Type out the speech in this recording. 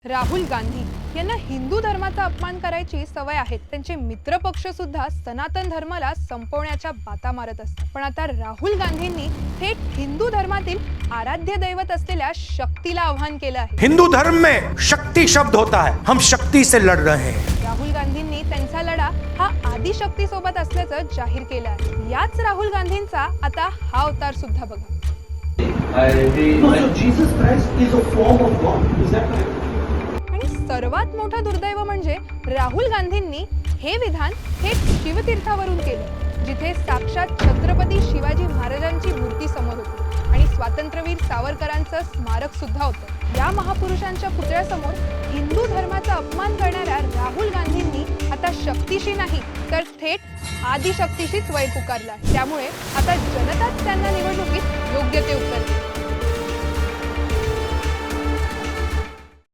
राहुल गांधी यांना हिंदू धर्माचा अपमान करायची सवय आहे। त्यांचे मित्रपक्ष सुद्धा सनातन धर्माला संपवण्याच्या बाता मारत असतात। पण आता राहुल गांधींनी थेट हिंदू धर्मातील आराध्य दैवत असलेल्या शक्तीला आव्हान केलं आहे। हिंदू धर्म में शक्ति शब्द होता है, हम शक्ति से लड़ रहे हैं। राहुल गांधींनी त्यांचा लढा हा आदिशक्ती सोबत असल्याचं जाहीर केलं आहे। याच राहुल गांधींचा आता हा अवतार सुद्धा बघा। No, so Jesus Christ is a form of God. Is that correct? आणि सर्वात मोठं दुर्दैव म्हणजे राहुल गांधींनी हे विधान थेट शिवतीर्थावरून केलं, जिथे साक्षात छत्रपती शिवाजी महाराजांची मूर्ती समोर होती आणि स्वातंत्र्यवीर सावरकरांचं स्मारक सुद्धा होतं। या महापुरुषांच्या पुतळ्यासमोर हिंदू धर्माचा अपमान करणाऱ्या राहुल गांधींनी आता शक्तीशी नाही तर थेट आदिशक्तीशीच वैर पुकारला। त्यामुळे आता जनताच त्यांना निवडणुकीत योग्य ते उत्तर देईल।